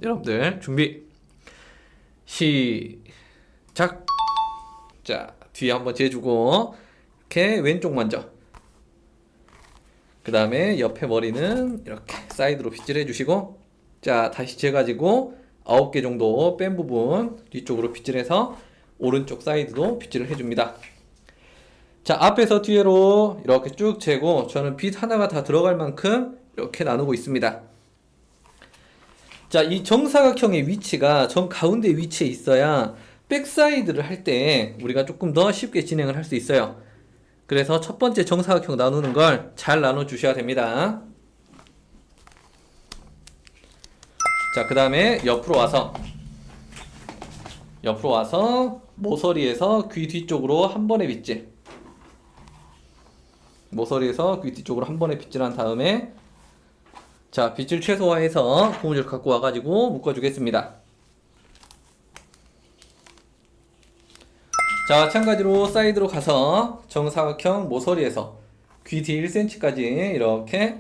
여러분들 준비 시작. 자, 뒤에 한번 재주고 이렇게 왼쪽 먼저, 그 다음에 옆에 머리는 이렇게 사이드로 빗질 해주시고, 자 다시 재가지고 9개 정도 뺀 부분 뒤쪽으로 빗질해서 오른쪽 사이드도 빗질을 해줍니다. 자, 앞에서 뒤로 이렇게 쭉 재고 저는 빗 하나가 다 들어갈 만큼 이렇게 나누고 있습니다. 자, 이 정사각형의 위치가 정 가운데 위치에 있어야 백사이드를 할 때 우리가 조금 더 쉽게 진행을 할 수 있어요. 그래서 첫 번째 정사각형 나누는 걸 잘 나눠 주셔야 됩니다. 자, 그 다음에 옆으로 와서 모서리에서 귀 뒤쪽으로 한 번에 빗질, 모서리에서 귀 뒤쪽으로 한 번에 빗질한 다음에, 자 빗질 최소화해서 고무줄 갖고 와가지고 묶어주겠습니다. 자, 마찬가지로 사이드로 가서 정사각형 모서리에서 귀 뒤 1cm까지 이렇게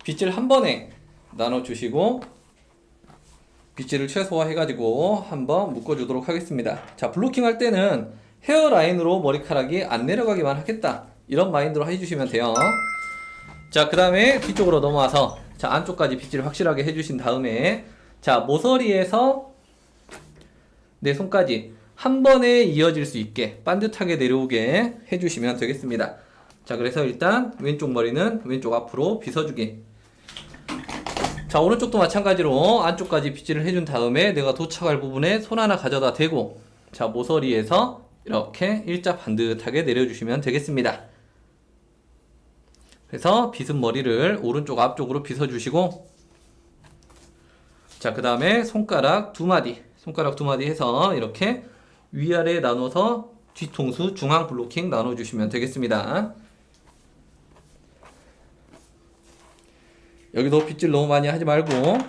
빗질 한 번에 나눠주시고 빗질을 최소화해가지고 한번 묶어주도록 하겠습니다. 자, 블로킹 할 때는 헤어라인으로 머리카락이 안 내려가기만 하겠다, 이런 마인드로 해주시면 돼요. 자, 그 다음에 뒤쪽으로 넘어와서 자 안쪽까지 빗질 확실하게 해주신 다음에, 자 모서리에서 내 손까지 한 번에 이어질 수 있게 반듯하게 내려오게 해주시면 되겠습니다. 자, 그래서 일단 왼쪽 머리는 왼쪽 앞으로 빗어주기. 자, 오른쪽도 마찬가지로 안쪽까지 빗질을 해준 다음에 내가 도착할 부분에 손 하나 가져다 대고, 자 모서리에서 이렇게 일자 반듯하게 내려주시면 되겠습니다. 그래서 빗은 머리를 오른쪽 앞쪽으로 빗어주시고, 자 그 다음에 손가락 두 마디 해서 이렇게 위아래 나눠서 뒤통수 중앙 블로킹 나눠주시면 되겠습니다. 여기도 빗질 너무 많이 하지 말고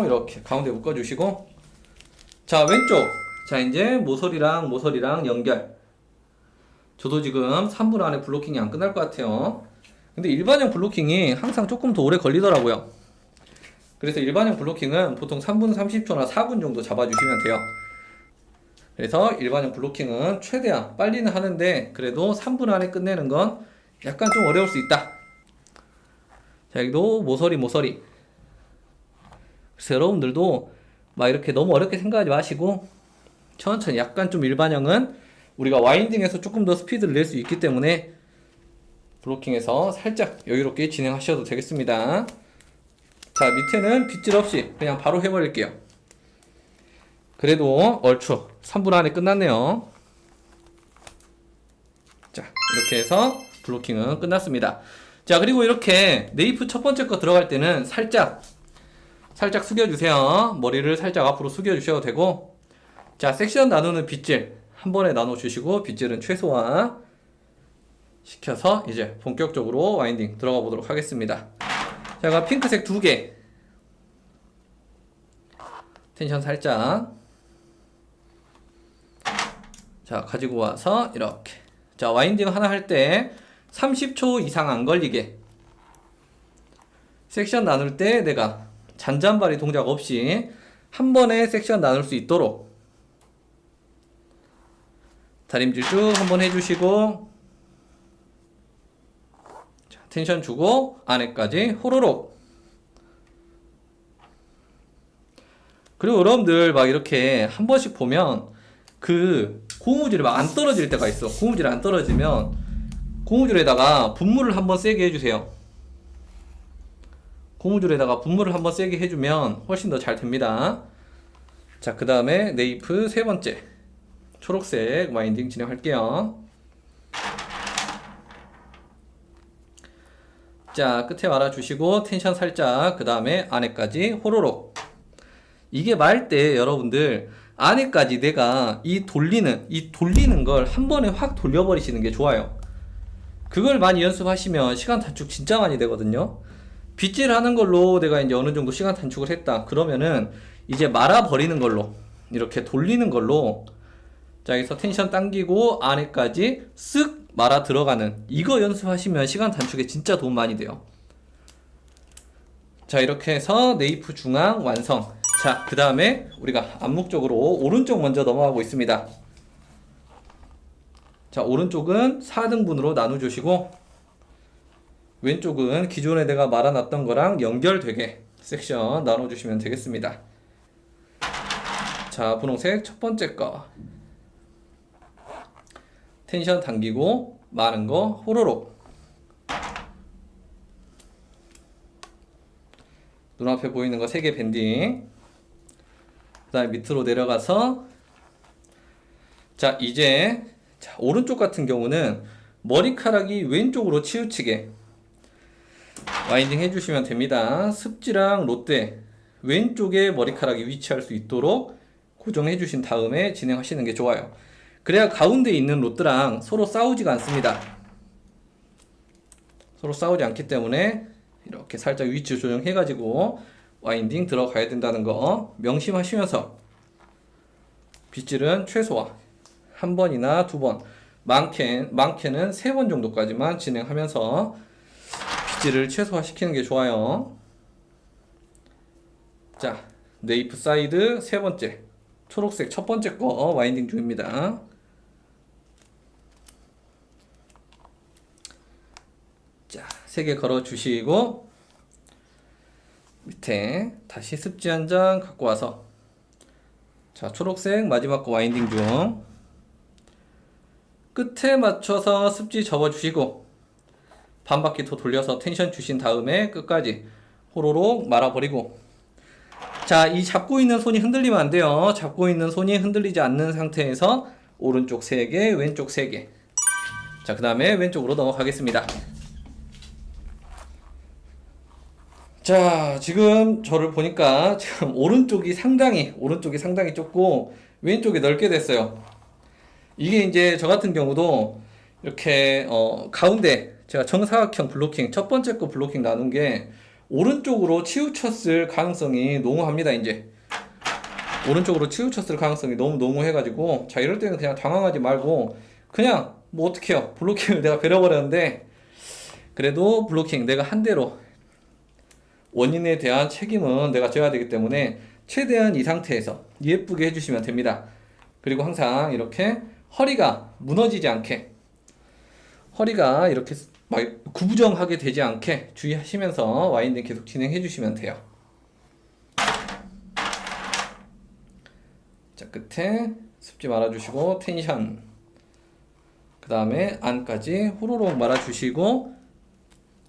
이렇게 가운데 묶어주시고, 자 왼쪽, 자 이제 모서리랑 연결. 저도 지금 3분 안에 블로킹이 안 끝날 것 같아요. 근데 일반형 블로킹이 항상 조금 더 오래 걸리더라고요. 그래서 일반형 블로킹은 보통 3분 30초나 4분 정도 잡아주시면 돼요. 그래서 일반형 블로킹은 최대한 빨리는 하는데 그래도 3분 안에 끝내는 건 약간 좀 어려울 수 있다. 자, 여기도 모서리. 그래서 여러분들도 막 이렇게 너무 어렵게 생각하지 마시고 천천히, 약간 좀 일반형은 우리가 와인딩에서 조금 더 스피드를 낼 수 있기 때문에 블로킹에서 살짝 여유롭게 진행하셔도 되겠습니다. 자, 밑에는 빗질 없이 그냥 바로 해버릴게요. 그래도 얼추 3분 안에 끝났네요. 자, 이렇게 해서 블로킹은 끝났습니다. 자, 그리고 이렇게 네이프 첫 번째 거 들어갈 때는 살짝 숙여주세요. 머리를 살짝 앞으로 숙여주셔도 되고, 자 섹션 나누는 빗질 한 번에 나눠주시고 빗질은 최소화 시켜서 이제 본격적으로 와인딩 들어가 보도록 하겠습니다. 제가 핑크색 2개 텐션 살짝 자 가지고 와서 이렇게, 자 와인딩 하나 할 때 30초 이상 안 걸리게, 섹션 나눌 때 내가 잔잔바리 동작 없이 한 번에 섹션 나눌 수 있도록 다림질 쭉 한번 해주시고, 자, 텐션 주고 안에까지 호로록. 그리고 여러분들 막 이렇게 한 번씩 보면 그 고무줄이 막 안 떨어질 때가 있어. 고무줄이 안 떨어지면 고무줄에다가 분무를 한번 세게 해주세요. 고무줄에다가 분무를 한번 세게 해주면 훨씬 더 잘 됩니다. 자, 그 다음에 네이프 세 번째 초록색 와인딩 진행할게요. 자, 끝에 말아주시고 텐션 살짝, 그 다음에 안에까지 호로록. 이게 말 때 여러분들 안에까지 내가 이 돌리는 걸 한 번에 확 돌려버리시는 게 좋아요. 그걸 많이 연습하시면 시간 단축 진짜 많이 되거든요. 빗질 하는 걸로 내가 이제 어느 정도 시간 단축을 했다 그러면은 이제 말아버리는 걸로, 이렇게 돌리는 걸로, 자 여기서 텐션 당기고 안에까지 쓱 말아 들어가는 이거 연습하시면 시간 단축에 진짜 도움 많이 돼요. 자, 이렇게 해서 네이프 중앙 완성. 자, 그 다음에 우리가 암묵적으로 오른쪽 먼저 넘어가고 있습니다. 자, 오른쪽은 4등분으로 나눠주시고 왼쪽은 기존에 내가 말아놨던 거랑 연결되게 섹션 나눠주시면 되겠습니다. 자, 분홍색 첫 번째 거 텐션 당기고 마른 거 호로록. 눈앞에 보이는 거 3개 밴딩. 그 다음에 밑으로 내려가서 자, 이제 자, 오른쪽 같은 경우는 머리카락이 왼쪽으로 치우치게 와인딩 해주시면 됩니다. 습지랑 롯데 왼쪽에 머리카락이 위치할 수 있도록 고정해 주신 다음에 진행하시는 게 좋아요. 그래야 가운데 있는 롯드랑 서로 싸우지가 않습니다. 서로 싸우지 않기 때문에 이렇게 살짝 위치 조정해 가지고 와인딩 들어가야 된다는 거 명심하시면서 빗질은 최소화 1번이나 2번, 많게는 3번 정도까지만 진행하면서 빗질을 최소화시키는 게 좋아요. 자, 네이프 사이드 3번째 초록색 첫 번째 거 와인딩 중입니다. 자, 3개 걸어 주시고 밑에 다시 습지 한 장 갖고 와서 자, 초록색 마지막 거 와인딩 중 끝에 맞춰서 습지 접어 주시고 반 바퀴 더 돌려서 텐션 주신 다음에 끝까지 호로록 말아버리고. 자, 이 잡고 있는 손이 흔들리면 안 돼요. 잡고 있는 손이 흔들리지 않는 상태에서 오른쪽 3개, 왼쪽 3개. 자, 그 다음에 왼쪽으로 넘어가겠습니다. 자, 지금 저를 보니까 지금 오른쪽이 상당히 좁고 왼쪽이 넓게 됐어요. 이게 이제 저 같은 경우도 이렇게 가운데 제가 정사각형 블로킹 첫 번째 거 블로킹 나눈 게 오른쪽으로 치우쳤을 가능성이 농후합니다. 이제 오른쪽으로 치우쳤을 가능성이 너무 농후해가지고 자, 이럴 때는 그냥 당황하지 말고 그냥 뭐 어떡해요, 블로킹을 내가 베려버렸는데 그래도 블로킹 내가 한 대로 원인에 대한 책임은 내가 져야 되기 때문에 최대한 이 상태에서 예쁘게 해주시면 됩니다. 그리고 항상 이렇게 허리가 무너지지 않게, 허리가 이렇게 막 구부정하게 되지 않게 주의하시면서 와인딩 계속 진행해 주시면 돼요. 자, 끝에 습지 말아주시고 텐션, 그 다음에 안까지 호로록 말아주시고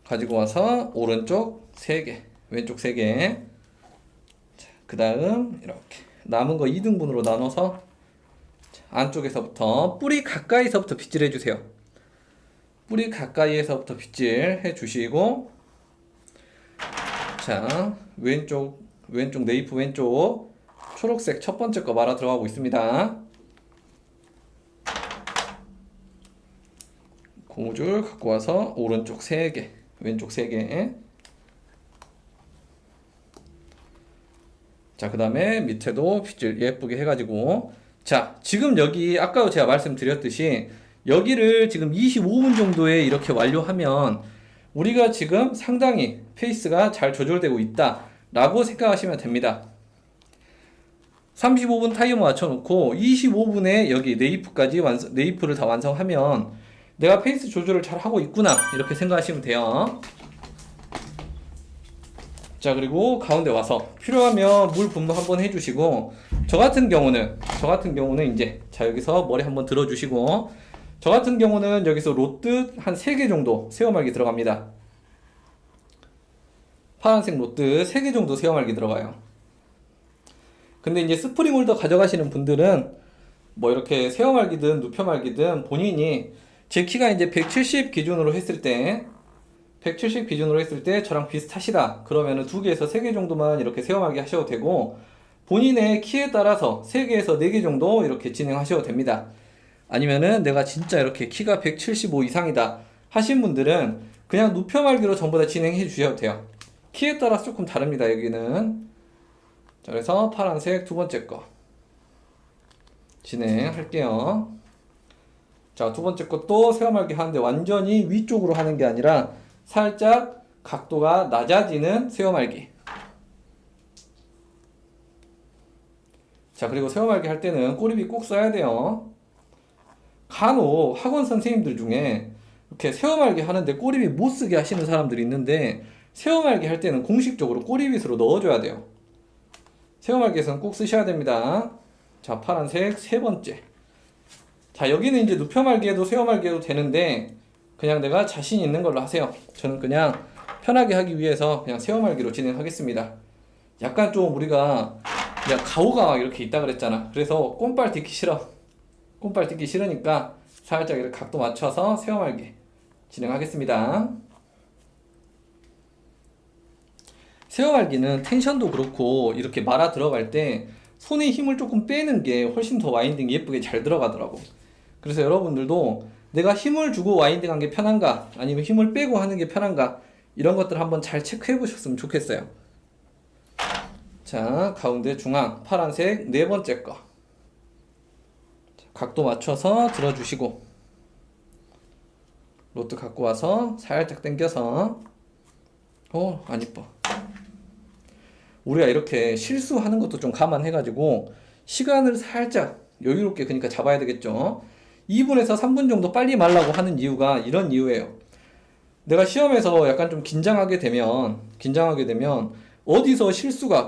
가지고 와서 오른쪽 3개, 왼쪽 3개. 그 다음 이렇게 남은 거 2등분으로 나눠서 안쪽에서부터 뿌리 가까이서부터 빗질 해주세요. 뿌리 가까이에서부터 빗질 해주시고 자, 왼쪽 네이프 왼쪽 초록색 첫 번째 거 말아 들어가고 있습니다. 고무줄 갖고 와서 오른쪽 3개, 왼쪽 3개. 자, 그 다음에 밑에도 빗질 예쁘게 해가지고 자, 지금 여기 아까 제가 말씀드렸듯이 여기를 지금 25분 정도에 이렇게 완료하면 우리가 지금 상당히 페이스가 잘 조절되고 있다 라고 생각하시면 됩니다. 35분 타이머 맞춰놓고 25분에 여기 네이프를 다 완성하면 내가 페이스 조절을 잘 하고 있구나 이렇게 생각하시면 돼요. 자, 그리고 가운데 와서 필요하면 물 분무 한번 해주시고 저 같은 경우는 이제 자, 여기서 머리 한번 들어주시고 저 같은 경우는 여기서 롯드 한 3개 정도 세워말기 들어갑니다. 파란색 롯드 3개 정도 세워말기 들어가요. 근데 이제 스프링 홀더 가져가시는 분들은 뭐 이렇게 세워말기든 눕혀말기든 본인이 제 키가 이제 170 기준으로 했을 때 저랑 비슷하시다 그러면은 2개에서 3개 정도만 이렇게 세워말기 하셔도 되고 본인의 키에 따라서 3개에서 4개 정도 이렇게 진행하셔도 됩니다. 아니면은 내가 진짜 이렇게 키가 175 이상이다 하신 분들은 그냥 눕혀말기로 전부 다 진행해 주셔도 돼요. 키에 따라서 조금 다릅니다. 여기는. 자, 그래서 파란색 두 번째 거 진행할게요. 자, 두 번째 것도 세워말기 하는데 완전히 위쪽으로 하는 게 아니라 살짝 각도가 낮아지는 세워말기. 자, 그리고 세워말기 할 때는 꼬리비 꼭 써야 돼요. 간혹 학원 선생님들 중에 이렇게 세워말기 하는데 꼬리비 못 쓰게 하시는 사람들이 있는데, 세워말기 할 때는 공식적으로 꼬리빗으로 넣어줘야 돼요. 세워말기에서는 꼭 쓰셔야 됩니다. 자, 파란색 세 번째. 자, 여기는 이제 눕혀말기해도 세워말기해도 되는데 그냥 내가 자신 있는 걸로 하세요. 저는 그냥 편하게 하기 위해서 그냥 세워말기로 진행하겠습니다. 약간 좀 우리가 그냥 가오가 이렇게 있다 그랬잖아. 그래서 꼼발 딛기 싫어. 꼼발 딛기 싫으니까 살짝 이렇게 각도 맞춰서 세워말기 진행하겠습니다. 세워말기는 텐션도 그렇고 이렇게 말아 들어갈 때 손에 힘을 조금 빼는 게 훨씬 더 와인딩 예쁘게 잘 들어가더라고. 그래서 여러분들도 내가 힘을 주고 와인딩 한 게 편한가, 아니면 힘을 빼고 하는 게 편한가, 이런 것들 한번 잘 체크해 보셨으면 좋겠어요. 자, 가운데 중앙 파란색 네 번째 거. 각도 맞춰서 들어주시고, 로트 갖고 와서 살짝 당겨서, 안 이뻐. 우리가 이렇게 실수하는 것도 좀 감안해가지고 시간을 살짝 여유롭게 그러니까 잡아야 되겠죠. 2분에서 3분 정도 빨리 말라고 하는 이유가 이런 이유예요. 내가 시험에서 약간 좀 긴장하게 되면 어디서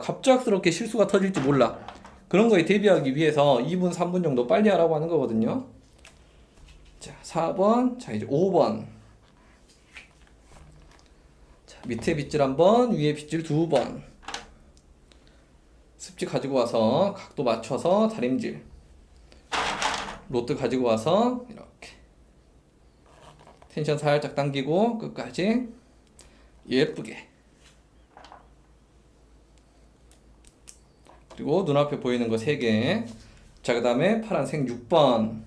갑작스럽게 실수가 터질지 몰라. 그런 거에 대비하기 위해서 2분, 3분 정도 빨리 하라고 하는 거거든요. 자, 4번, 자 이제 5번. 자, 밑에 빗질 1번, 위에 빗질 2번. 습지 가지고 와서 각도 맞춰서 다림질. 로트 가지고 와서 이렇게 텐션 살짝 당기고 끝까지 예쁘게. 그리고 눈앞에 보이는 거 3개. 자, 그 다음에 파란색 6번.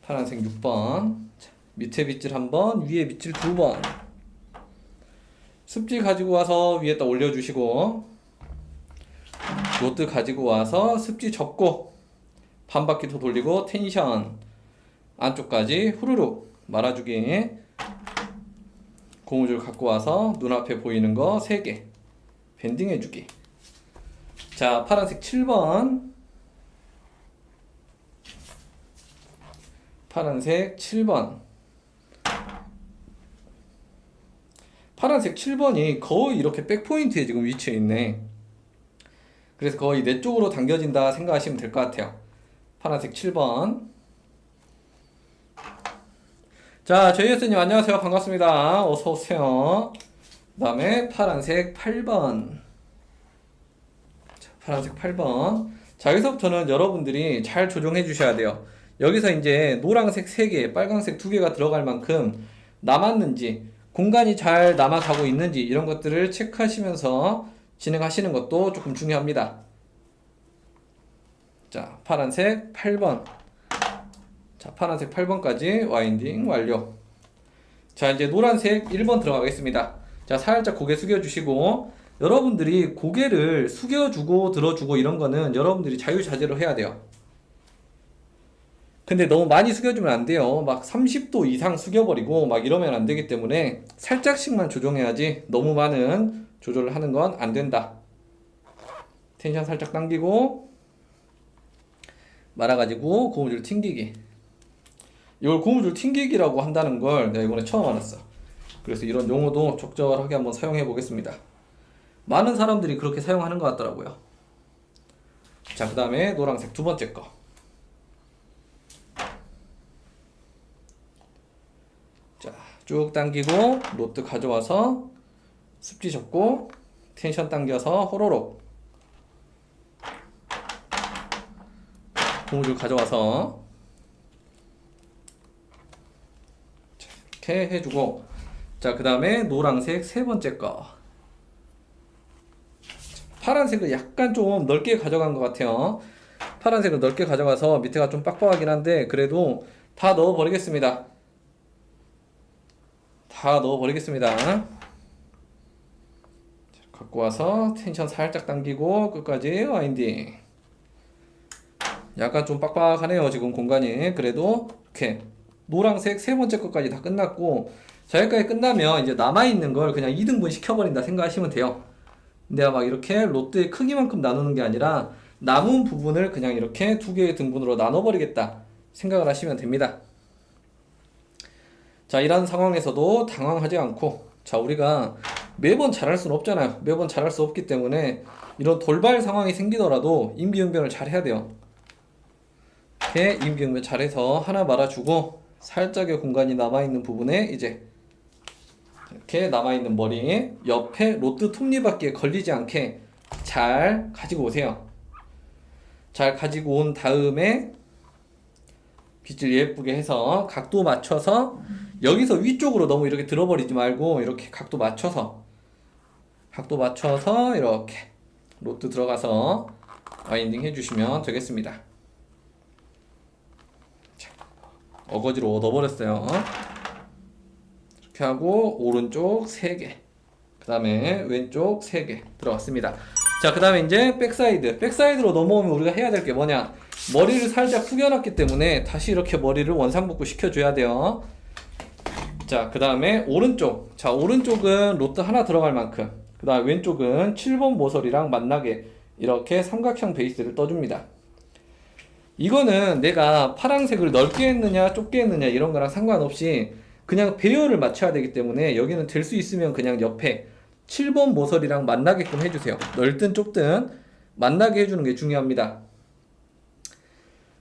파란색 6번. 자, 밑에 빗질 1번, 위에 빗질 2번. 습지 가지고 와서 위에다 올려주시고, 로트 가지고 와서 습지 접고 반 바퀴 더 돌리고 텐션 안쪽까지 후루룩 말아주기. 고무줄 갖고 와서 눈앞에 보이는 거 3개 밴딩 해주기. 자, 파란색 7번. 파란색 7번. 파란색 7번이 거의 이렇게 백포인트에 지금 위치해 있네. 그래서 거의 내 쪽으로 당겨진다 생각하시면 될 것 같아요. 파란색 7번. 자, 제이에스님 안녕하세요. 반갑습니다. 어서오세요. 그 다음에 파란색 8번. 자, 파란색 8번. 자, 여기서부터는 여러분들이 잘 조정해 주셔야 돼요. 여기서 이제 노란색 3개, 빨간색 2개가 들어갈 만큼 남았는지, 공간이 잘 남아가고 있는지 이런 것들을 체크하시면서 진행하시는 것도 조금 중요합니다. 자, 파란색 8번. 자, 파란색 8번까지 와인딩 완료. 자, 이제 노란색 1번 들어가겠습니다. 자, 살짝 고개 숙여주시고, 여러분들이 고개를 숙여주고 들어주고 이런 거는 여러분들이 자유자재로 해야 돼요. 근데 너무 많이 숙여주면 안 돼요. 막 30도 이상 숙여버리고 막 이러면 안 되기 때문에 살짝씩만 조정해야지 너무 많은 조절을 하는 건 안 된다. 텐션 살짝 당기고 말아가지고 고무줄 튕기기. 이걸 고무줄 튕기기라고 한다는 걸 내가 이번에 처음 알았어. 그래서 이런 용어도 적절하게 한번 사용해 보겠습니다. 많은 사람들이 그렇게 사용하는 것 같더라고요. 자, 그 다음에 노란색 2번째 거. 자, 쭉 당기고 로트 가져와서 습지 접고 텐션 당겨서 호로록 고무줄 가져와서 이렇게 해주고, 자, 그 다음에 노란색 3번째 거. 파란색을 약간 좀 넓게 가져간 것 같아요. 파란색을 넓게 가져가서 밑에가 좀 빡빡하긴 한데 그래도 다 넣어버리겠습니다. 다 넣어버리겠습니다. 자, 갖고 와서 텐션 살짝 당기고 끝까지 와인딩. 약간 좀 빡빡하네요 지금 공간이. 그래도 이렇게 노란색 3번째 것까지 다 끝났고, 자, 여기까지 끝나면 이제 남아있는 걸 그냥 2등분 시켜버린다 생각하시면 돼요. 내가 막 이렇게 롯데의 크기만큼 나누는 게 아니라 남은 부분을 그냥 이렇게 두 개의 등분으로 나눠버리겠다 생각을 하시면 됩니다. 자, 이런 상황에서도 당황하지 않고, 자, 우리가 매번 잘할 수는 없잖아요. 매번 잘할 수 없기 때문에 이런 돌발 상황이 생기더라도 임기응변을 잘 해야 돼요. 이렇게 임기응변 잘해서 하나 말아주고, 살짝의 공간이 남아있는 부분에 이제 이렇게 남아있는 머리 옆에 로트 톱니바퀴에 걸리지 않게 잘 가지고 오세요. 잘 가지고 온 다음에 빗질 예쁘게 해서 각도 맞춰서, 여기서 위쪽으로 너무 이렇게 들어버리지 말고 이렇게 각도 맞춰서 이렇게 로트 들어가서 와인딩 해주시면 되겠습니다. 자, 어거지로 얻어버렸어요. 이렇게 하고 오른쪽 3개, 그 다음에 왼쪽 3개 들어갔습니다. 자, 그 다음에 이제 백사이드로 넘어오면 우리가 해야 될 게 뭐냐, 머리를 살짝 숙여놨기 때문에 다시 이렇게 머리를 원상복구 시켜줘야 돼요. 자, 그 다음에 오른쪽. 자, 오른쪽은 로트 하나 들어갈 만큼, 그 다음 왼쪽은 7번 모서리랑 만나게 이렇게 삼각형 베이스를 떠줍니다. 이거는 내가 파란색을 넓게 했느냐 좁게 했느냐 이런 거랑 상관없이 그냥 배열을 맞춰야 되기 때문에 여기는 될 수 있으면 그냥 옆에 7번 모서리랑 만나게끔 해주세요. 넓든 좁든 만나게 해주는 게 중요합니다.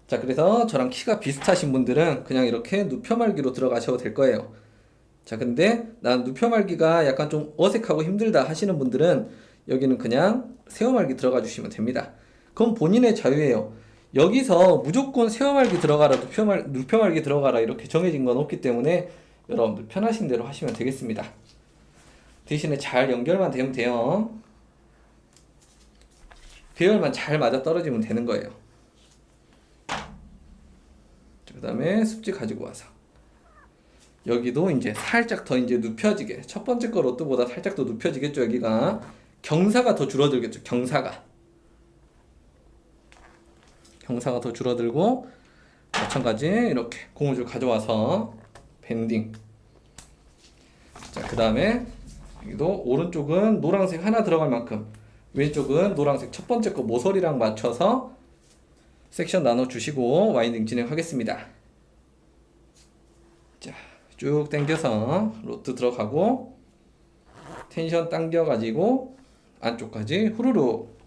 자, 그래서 저랑 키가 비슷하신 분들은 그냥 이렇게 눕혀말기로 들어가셔도 될 거예요. 자, 근데 난 눕혀말기가 약간 좀 어색하고 힘들다 하시는 분들은 여기는 그냥 세워말기 들어가 주시면 됩니다. 그건 본인의 자유예요. 여기서 무조건 세워말기 들어가라, 눕혀말기 들어가라 이렇게 정해진 건 없기 때문에 여러분들 편하신 대로 하시면 되겠습니다. 대신에 잘 연결만 되면 돼요. 배열만 잘 맞아 떨어지면 되는 거예요. 그 다음에 습지 가지고 와서 여기도 이제 살짝 더 이제 눕혀지게, 첫 번째 거 로트보다 살짝 더 눕혀지겠죠. 여기가 경사가 더 줄어들겠죠. 경사가 더 줄어들고, 마찬가지 이렇게 고무줄 가져와서 밴딩. 자, 그 다음에 여기도 오른쪽은 노란색 하나 들어갈 만큼, 왼쪽은 노란색 첫 번째 거 모서리랑 맞춰서 섹션 나눠주시고 와인딩 진행하겠습니다. 자, 쭉 당겨서 로트 들어가고 텐션 당겨가지고 안쪽까지 후루룩.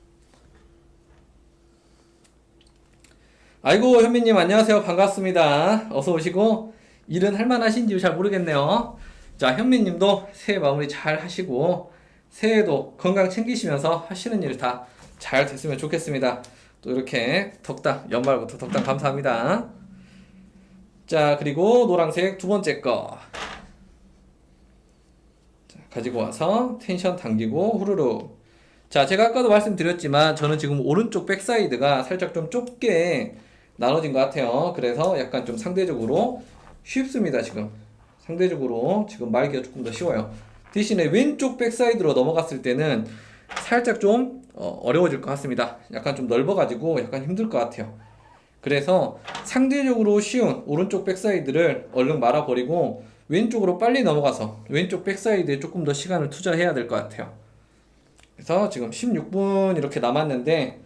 아이고, 현미님 안녕하세요. 반갑습니다. 어서 오시고. 일은 할만하신지 잘 모르겠네요. 자, 현미님도 새해 마무리 잘 하시고 새해도 건강 챙기시면서 하시는 일 다 잘 됐으면 좋겠습니다. 또 이렇게 덕담, 연말부터 덕담 감사합니다. 자, 그리고 노란색 두 번째 거. 자, 가지고 와서 텐션 당기고 후루룩. 자, 제가 아까도 말씀드렸지만 저는 지금 오른쪽 백사이드가 살짝 좀 좁게 나눠진 것 같아요. 그래서 약간 좀 상대적으로 쉽습니다. 상대적으로 지금 말기가 조금 더 쉬워요. 대신에 왼쪽 백사이드로 넘어갔을 때는 살짝 좀 어려워질 것 같습니다. 약간 좀 넓어가지고 약간 힘들 것 같아요. 그래서 상대적으로 쉬운 오른쪽 백사이드를 얼른 말아버리고 왼쪽으로 빨리 넘어가서 왼쪽 백사이드에 조금 더 시간을 투자해야 될 것 같아요. 그래서 지금 16분 이렇게 남았는데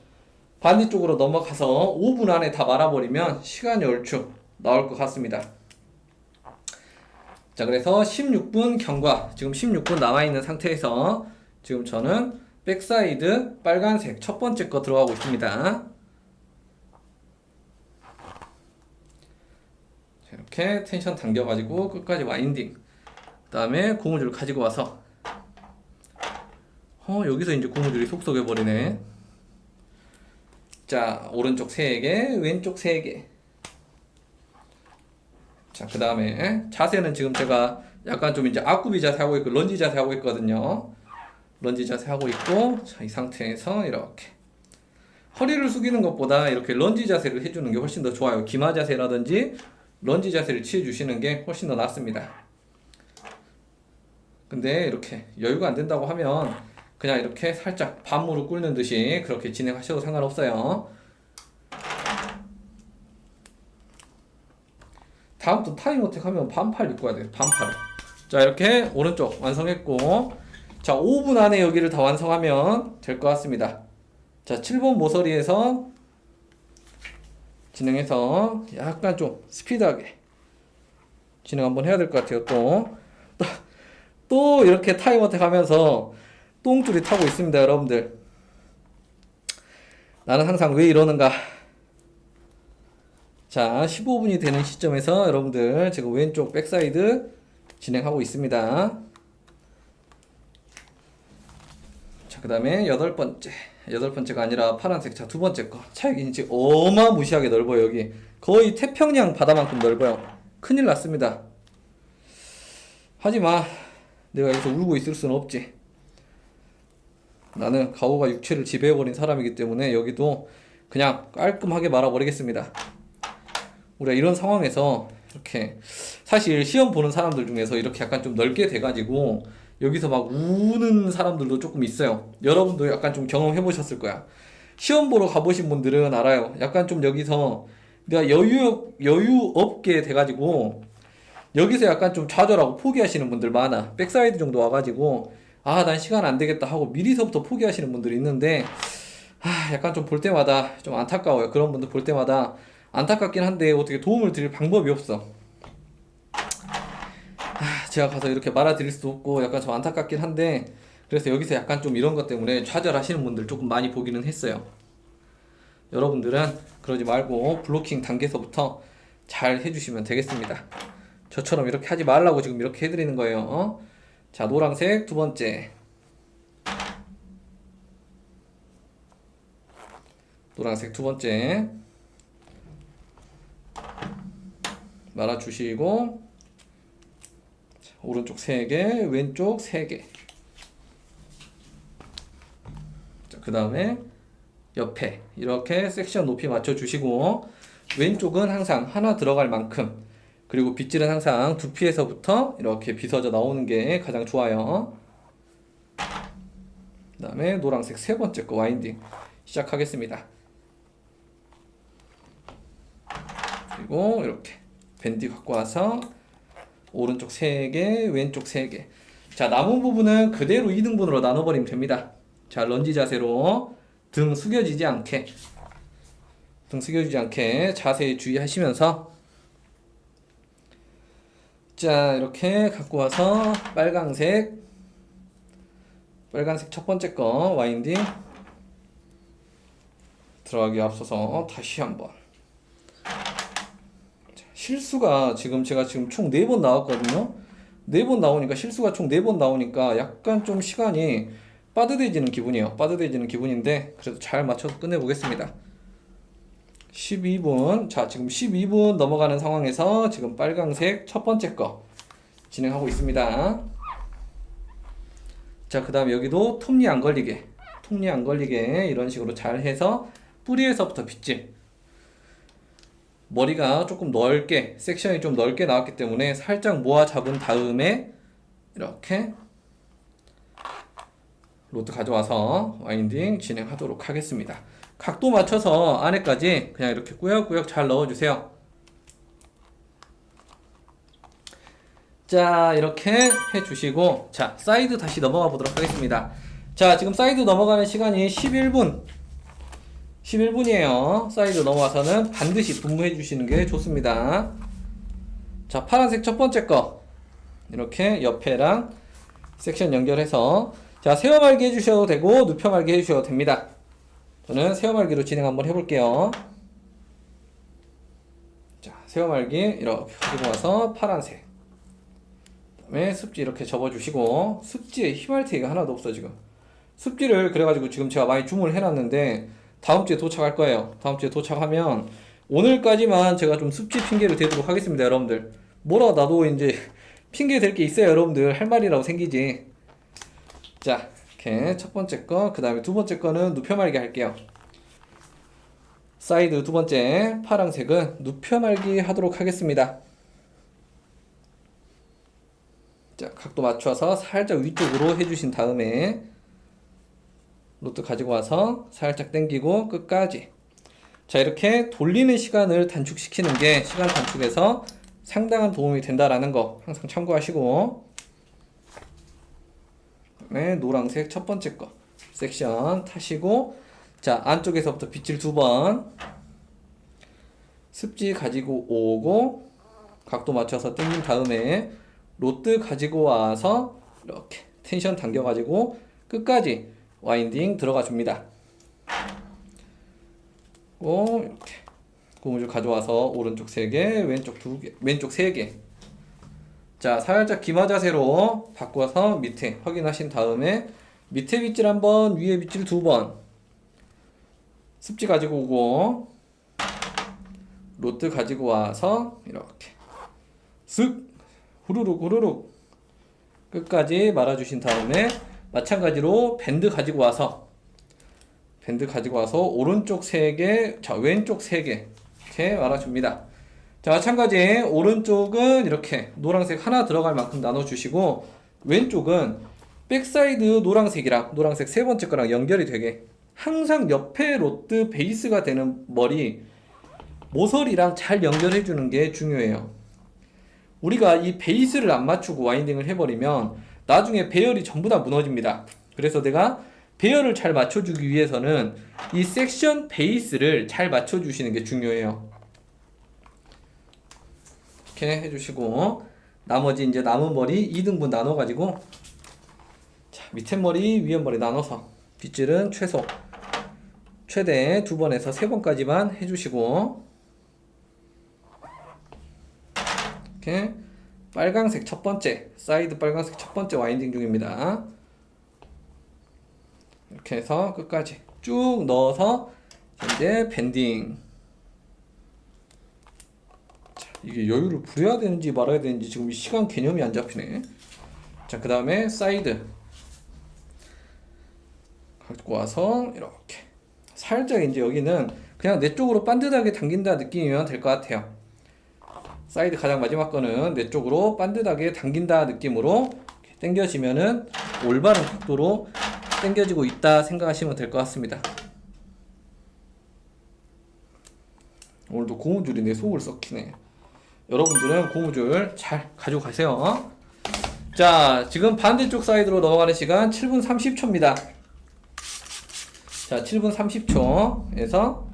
반대쪽으로 넘어가서 5분 안에 다 말아버리면 시간이 얼추 나올 것 같습니다. 자, 그래서 16분 경과, 지금 16분 남아있는 상태에서 지금 저는 백사이드 빨간색 첫 번째 거 들어가고 있습니다. 이렇게 텐션 당겨가지고 끝까지 와인딩. 그 다음에 고무줄 가지고 와서 여기서 이제 고무줄이 속속해버리네. 자, 오른쪽 3개, 왼쪽 3개. 자, 그 다음에 자세는 지금 제가 약간 좀 이제 앞굽이 자세 하고 있고 런지 자세 하고 있거든요. 런지 자세 하고 있고, 자, 이 상태에서 이렇게 허리를 숙이는 것보다 이렇게 런지 자세를 해주는 게 훨씬 더 좋아요. 기마 자세라든지 런지 자세를 취해 주시는 게 훨씬 더 낫습니다. 근데 이렇게 여유가 안 된다고 하면 그냥 이렇게 살짝 반무릎 꿇는 듯이 그렇게 진행하셔도 상관없어요. 다음부터 타임어택 하면 반팔 입고 와야 돼요. 반팔을. 자, 이렇게 오른쪽 완성했고, 자, 5분 안에 여기를 다 완성하면 될 것 같습니다. 자, 7번 모서리에서 진행해서 약간 좀 스피드하게 진행 한번 해야 될 것 같아요. 또 이렇게 타임어택 하면서 똥줄이 타고 있습니다, 여러분들. 나는 항상 왜 이러는가. 자, 15분이 되는 시점에서 여러분들 지금 왼쪽 백사이드 진행하고 있습니다. 자, 그 다음에 여덟 번째가 아니라 파란색. 자, 두 번째 거. 차이가 이제 어마무시하게 넓어요. 여기 거의 태평양 바다만큼 넓어요. 큰일 났습니다. 하지마. 내가 여기서 울고 있을 수는 없지. 나는 가오가 육체를 지배해버린 사람이기 때문에 여기도 그냥 깔끔하게 말아버리겠습니다. 우리가 이런 상황에서 이렇게 사실 시험 보는 사람들 중에서 이렇게 약간 좀 넓게 돼가지고 여기서 막 우는 사람들도 조금 있어요. 여러분도 약간 좀 경험해 보셨을 거야. 시험 보러 가보신 분들은 알아요. 약간 좀 여기서 내가 여유 없게 돼가지고 여기서 약간 좀 좌절하고 포기하시는 분들 많아. 백사이드 정도 와가지고 아, 난 시간 안 되겠다 하고 미리서부터 포기하시는 분들이 있는데 약간 좀 볼 때마다 좀 안타까워요. 그런 분들 볼 때마다 안타깝긴 한데 어떻게 도움을 드릴 방법이 없어. 제가 가서 이렇게 말아드릴 수도 없고 약간 좀 안타깝긴 한데, 그래서 여기서 약간 좀 이런 것 때문에 좌절하시는 분들 조금 많이 보기는 했어요. 여러분들은 그러지 말고 블로킹 단계에서부터 잘 해주시면 되겠습니다. 저처럼 이렇게 하지 말라고 지금 이렇게 해드리는 거예요. 자, 노란색 두 번째. 노란색 두 번째. 말아주시고, 자, 오른쪽 3개, 왼쪽 3개. 자, 그 다음에 옆에 이렇게 섹션 높이 맞춰주시고, 왼쪽은 항상 하나 들어갈 만큼, 그리고 빗질은 항상 두피에서부터 이렇게 빗어져 나오는 게 가장 좋아요. 그 다음에 노란색 세 번째 거 와인딩 시작하겠습니다. 그리고 이렇게 밴드 갖고 와서 오른쪽 3개, 왼쪽 3개. 자, 남은 부분은 그대로 2등분으로 나눠버리면 됩니다. 자, 런지 자세로 등 숙여지지 않게 자세히 주의하시면서, 자, 이렇게 갖고 와서 빨강색 첫 번째 거 와인딩 들어가기 앞서서 다시 한번. 실수가 제가 지금 총 4번 나왔거든요. 4번 나오니까 실수가 총 4번 나오니까 약간 좀 시간이 빠듯해지는 기분이에요. 빠듯해지는 기분인데 그래도 잘 맞춰서 끝내보겠습니다. 12분. 자, 지금 12분 넘어가는 상황에서 지금 빨강색 첫 번째 거 진행하고 있습니다. 자, 그 다음에 여기도 톱니 안 걸리게 이런 식으로 잘 해서 뿌리에서부터 빗질. 머리가 조금 넓게, 섹션이 좀 넓게 나왔기 때문에 살짝 모아 잡은 다음에 이렇게 로트 가져와서 와인딩 진행하도록 하겠습니다. 각도 맞춰서 안에까지 그냥 이렇게 꾸역꾸역 잘 넣어주세요. 자, 이렇게 해주시고, 자, 사이드 다시 넘어가 보도록 하겠습니다. 자, 지금 사이드 넘어가는 시간이 11분이에요. 사이드 넘어와서는 반드시 분무해 주시는 게 좋습니다. 자, 파란색 첫 번째 거 이렇게 옆에랑 섹션 연결해서, 자, 세워말기 해주셔도 되고 눕혀말기 해주셔도 됩니다. 저는 세워말기로 진행 한번 해볼게요. 자, 세워말기 이렇게 가지고 와서 파란색, 그다음에 습지 이렇게 접어주시고, 습지에 힘할 테이가 하나도 없어. 지금 습지를 그래가지고 지금 제가 많이 주문을 해놨는데 다음주에 도착할 거예요. 다음주에 도착하면 오늘까지만 제가 좀 습지 핑계를 대도록 하겠습니다. 여러분들 뭐라 나도 이제 핑계 댈 게 있어요. 여러분들 할 말이라고 생기지. 자, 이렇게 첫 번째 거, 그 다음에 두 번째 거는 눕혀말기 할게요. 사이드 두 번째 파란색은 눕혀말기 하도록 하겠습니다. 자, 각도 맞춰서 살짝 위쪽으로 해주신 다음에 로트 가지고 와서 살짝 당기고 끝까지. 자, 이렇게 돌리는 시간을 단축시키는 게 시간 단축에서 상당한 도움이 된다라는 거 항상 참고하시고, 그다음에 노란색 첫 번째 거 섹션 타시고, 자 안쪽에서부터 빗질 2번 습지 가지고 오고 각도 맞춰서 당긴 다음에 로드 가지고 와서 이렇게 텐션 당겨 가지고 끝까지 와인딩 들어가 줍니다. 이렇게 고무줄 가져와서 오른쪽 3개, 왼쪽 2개, 왼쪽 3개. 자, 살짝 기마 자세로 바꿔서 밑에 확인하신 다음에 밑에 빗질 한번, 위에 빗질 2번. 습지 가지고 오고 로드 가지고 와서 이렇게 쓱 후루룩 후루룩 끝까지 말아주신 다음에 마찬가지로 밴드 가지고 와서 오른쪽 3개, 자 왼쪽 3개 이렇게 말아줍니다. 자 마찬가지 오른쪽은 이렇게 노란색 하나 들어갈 만큼 나눠주시고, 왼쪽은 백사이드 노란색이랑 노란색 3번째 거랑 연결이 되게 항상 옆에 로드 베이스가 되는 머리 모서리랑 잘 연결해 주는 게 중요해요. 우리가 이 베이스를 안 맞추고 와인딩을 해버리면 나중에 배열이 전부 다 무너집니다. 그래서 내가 배열을 잘 맞춰주기 위해서는 이 섹션 베이스를 잘 맞춰주시는 게 중요해요. 이렇게 해주시고, 나머지 이제 남은 머리 2등분 나눠가지고, 자 밑에 머리 위에 머리 나눠서 빗질은 최대 2번에서 3번까지만 해주시고, 이렇게 빨강색 첫 번째, 사이드 빨강색 첫 번째 와인딩 중입니다. 이렇게 해서 끝까지 쭉 넣어서 이제 밴딩. 자, 이게 여유를 부려야 되는지 말아야 되는지 지금 이 시간 개념이 안 잡히네. 자, 그 다음에 사이드 갖고 와서 이렇게 살짝 이제 여기는 그냥 내 쪽으로 반듯하게 당긴다 느낌이면 될 것 같아요. 사이드 가장 마지막 거는 내 쪽으로 반듯하게 당긴다 느낌으로 당겨지면은 올바른 각도로 당겨지고 있다 생각하시면 될 것 같습니다. 오늘도 고무줄이 내 속을 썩히네. 여러분들은 고무줄 잘 가지고 가세요. 자, 지금 반대쪽 사이드로 넘어가는 시간 7분 30초입니다. 자, 7분 30초에서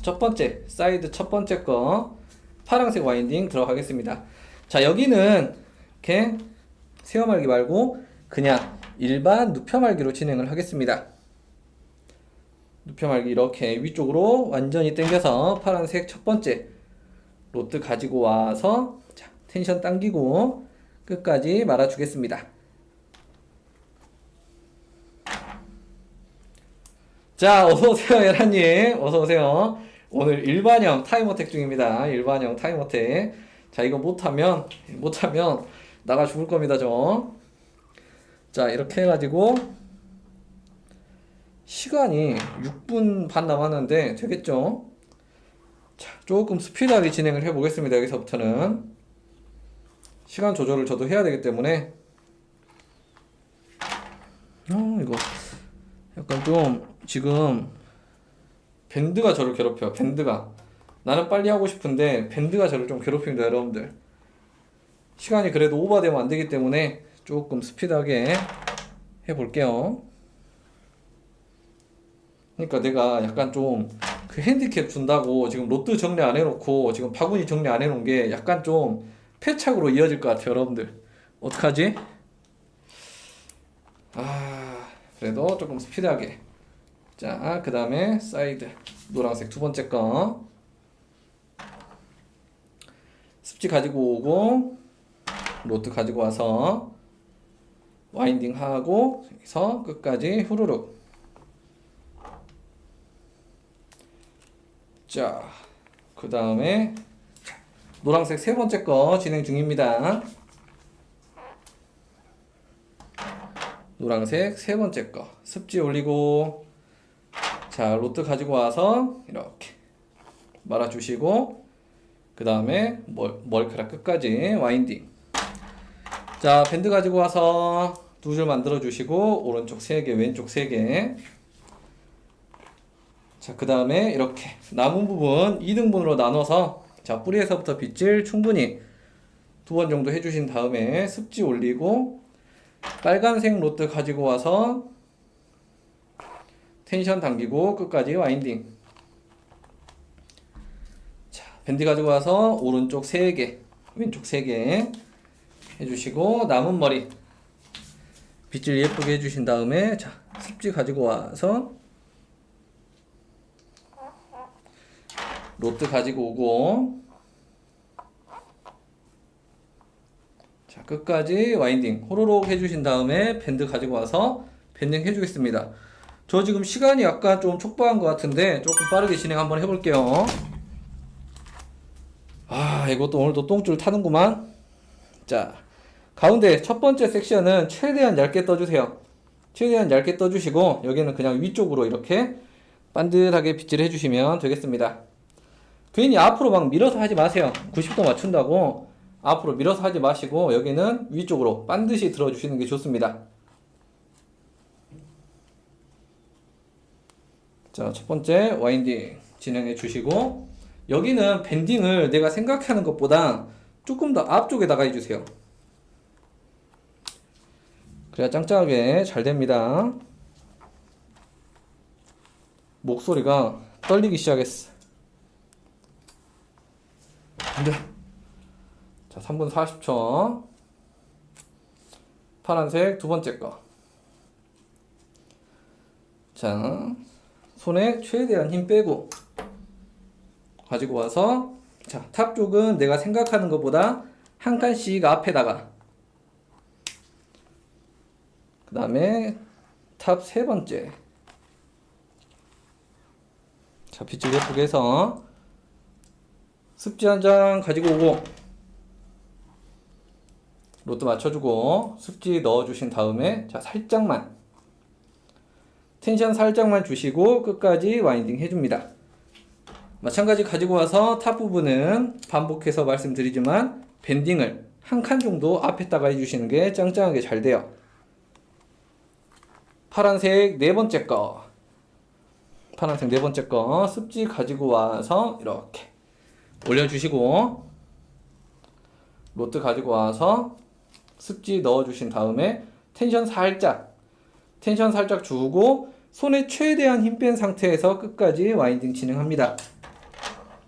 첫 번째 사이드 첫 번째 거 파란색 와인딩 들어가겠습니다. 자, 여기는 이렇게 세워말기 말고 그냥 일반 눕혀말기로 진행을 하겠습니다. 눕혀말기 이렇게 위쪽으로 완전히 당겨서 파란색 첫 번째 로드 가지고 와서 자, 텐션 당기고 끝까지 말아주겠습니다. 자, 어서오세요 예란님, 어서오세요. 오늘 일반형 타임어택 중입니다. 일반형 타임어택. 자, 이거 못하면 나가 죽을 겁니다 저. 자, 이렇게 해가지고 시간이 6분 반 남았는데 되겠죠? 자, 조금 스피드하게 진행을 해보겠습니다. 여기서부터는 시간 조절을 저도 해야 되기 때문에 이거 약간 좀 지금 밴드가 저를 괴롭혀요. 밴드가. 나는 빨리 하고 싶은데 밴드가 저를 좀 괴롭힙니다 여러분들. 시간이 그래도 오버되면 안 되기 때문에 조금 스피드하게 해볼게요. 그러니까 내가 약간 좀 그 핸디캡 준다고 지금 로드 정리 안 해놓고 지금 바구니 정리 안 해놓은 게 약간 좀 패착으로 이어질 것 같아요 여러분들. 어떡하지? 그래도 조금 스피드하게. 자, 그 다음에 사이드 노란색 두 번째 거 습지 가지고 오고 로드 가지고 와서 와인딩 하고 여기서 끝까지 후루룩. 자, 그 다음에 노란색 세 번째 거 진행 중입니다. 노란색 세 번째 거 습지 올리고, 자, 로드 가지고 와서 이렇게 말아주시고, 그 다음에 머리카락 끝까지 와인딩. 자, 밴드 가지고 와서 두 줄 만들어 주시고 오른쪽 3개 왼쪽 3개. 자, 그 다음에 이렇게 남은 부분 2등분으로 나눠서 자, 뿌리에서부터 빗질 충분히 2번 정도 해주신 다음에 습지 올리고, 빨간색 로트 가지고 와서 텐션 당기고 끝까지 와인딩. 자, 밴드 가지고 와서 오른쪽 3개, 왼쪽 3개 해주시고 남은 머리 빗질 예쁘게 해주신 다음에 자, 습지 가지고 와서 로트 가지고 오고 자, 끝까지 와인딩 호로록 해주신 다음에 밴드 가지고 와서 밴딩 해주겠습니다. 저 지금 시간이 약간 좀 촉박한 것 같은데 조금 빠르게 진행 한번 해볼게요. 아, 이것도 오늘도 똥줄 타는구만. 자, 가운데 첫 번째 섹션은 최대한 얇게 떠주세요. 최대한 얇게 떠주시고 여기는 그냥 위쪽으로 이렇게 반듯하게 빗질 해주시면 되겠습니다. 괜히 앞으로 막 밀어서 하지 마세요. 90도 맞춘다고 앞으로 밀어서 하지 마시고 여기는 위쪽으로 반드시 들어주시는 게 좋습니다. 자, 첫 번째 와인딩 진행해 주시고 여기는 밴딩을 내가 생각하는 것보다 조금 더 앞쪽에다가 해주세요. 그래야 짱짱하게 잘 됩니다. 목소리가 떨리기 시작했어. 안돼. 자, 3분 40초. 파란색 두 번째 거. 자, 손에 최대한 힘 빼고 가지고 와서 자, 탑 쪽은 내가 생각하는 것보다 한 칸씩 앞에다가 그 다음에 탑 세 번째 자, 빗질 예쁘게 해서 습지 한 장 가지고 오고 로트 맞춰주고 습지 넣어주신 다음에 자, 살짝만 텐션 살짝만 주시고 끝까지 와인딩 해줍니다. 마찬가지 가지고 와서 탑 부분은 반복해서 말씀드리지만 밴딩을 한 칸 정도 앞에다가 해주시는 게 짱짱하게 잘 돼요. 파란색 네 번째 거 파란색 네 번째 거 습지 가지고 와서 이렇게 올려주시고 로트 가지고 와서 습지 넣어주신 다음에 텐션 살짝 주고 손에 최대한 힘 뺀 상태에서 끝까지 와인딩 진행합니다.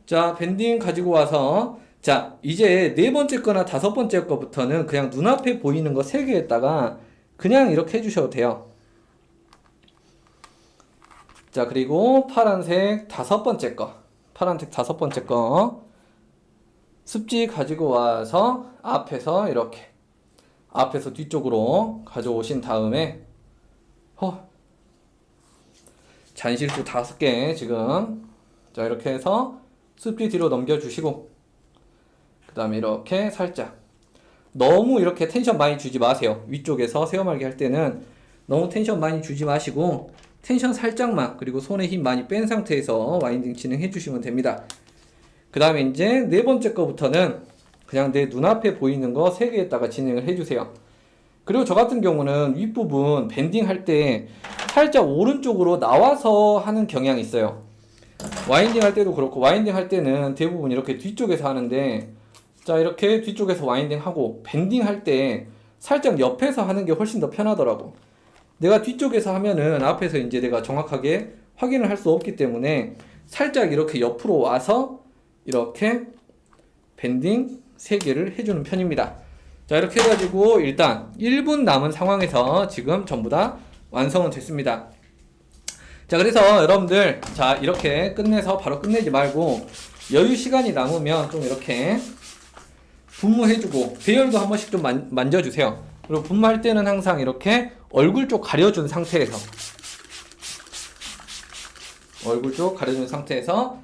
자, 밴딩 가지고 와서 자, 이제 네 번째 거나 다섯 번째 거부터는 그냥 눈앞에 보이는 거 3개에다가 그냥 이렇게 해주셔도 돼요. 자, 그리고 파란색 다섯 번째 거 습지 가지고 와서 앞에서 뒤쪽으로 가져오신 다음에 잔실수 5개 지금 자, 이렇게 해서 습지 뒤로 넘겨주시고 그 다음에 이렇게 살짝 너무 이렇게 텐션 많이 주지 마세요. 위쪽에서 세워말기 할 때는 너무 텐션 많이 주지 마시고 텐션 살짝만 그리고 손에 힘 많이 뺀 상태에서 와인딩 진행해 주시면 됩니다. 그 다음에 이제 네 번째 거부터는 그냥 내 눈앞에 보이는 거 3개에다가 진행을 해주세요. 그리고 저 같은 경우는 윗부분 밴딩 할 때 살짝 오른쪽으로 나와서 하는 경향이 있어요. 와인딩 할 때도 그렇고 와인딩 할 때는 대부분 이렇게 뒤쪽에서 하는데 자, 이렇게 뒤쪽에서 와인딩 하고 밴딩 할 때 살짝 옆에서 하는 게 훨씬 더 편하더라고. 내가 뒤쪽에서 하면은 앞에서 이제 내가 정확하게 확인을 할 수 없기 때문에 살짝 이렇게 옆으로 와서 이렇게 밴딩 3개를 해주는 편입니다. 자, 이렇게 해가지고 일단 1분 남은 상황에서 지금 전부 다 완성은 됐습니다. 자, 그래서 여러분들 자, 이렇게 끝내서 바로 끝내지 말고 여유 시간이 남으면 좀 이렇게 분무해주고 배열도 한 번씩 좀 만져주세요. 그리고 분무할 때는 항상 이렇게 얼굴 쪽 가려준 상태에서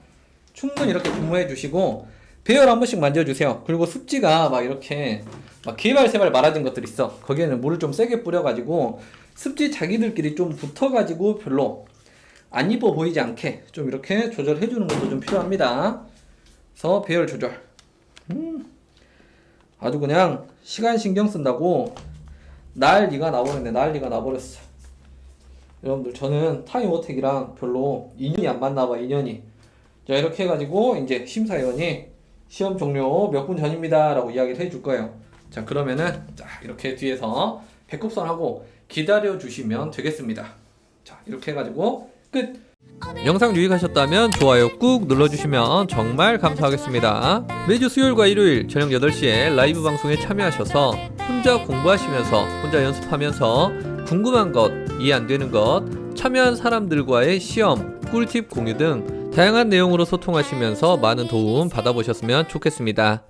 충분히 이렇게 분무해 주시고 배열 한 번씩 만져주세요. 그리고 습지가 막 이렇게 막 개발세발 말아진 것들 있어. 거기에는 물을 좀 세게 뿌려가지고 습지 자기들끼리 좀 붙어가지고 별로 안 이뻐 보이지 않게 좀 이렇게 조절해 주는 것도 좀 필요합니다. 그래서 배열 조절 아주 그냥 시간 신경 쓴다고 난리가 나버렸어. 여러분들 저는 타임어택이랑 별로 인연이 안 맞나봐. 인연이. 자, 이렇게 해가지고 이제 심사위원이 시험 종료 몇 분 전입니다 라고 이야기를 해줄 거예요. 자, 그러면은 자, 이렇게 뒤에서 배꼽선하고 기다려 주시면 되겠습니다. 자, 이렇게 해가지고 끝. 영상 유익하셨다면 좋아요 꾹 눌러주시면 정말 감사하겠습니다. 매주 수요일과 일요일 저녁 8시에 라이브 방송에 참여하셔서 혼자 공부하시면서 혼자 연습하면서 궁금한 것, 이해 안 되는 것, 참여한 사람들과의 시험, 꿀팁 공유 등 다양한 내용으로 소통하시면서 많은 도움 받아보셨으면 좋겠습니다.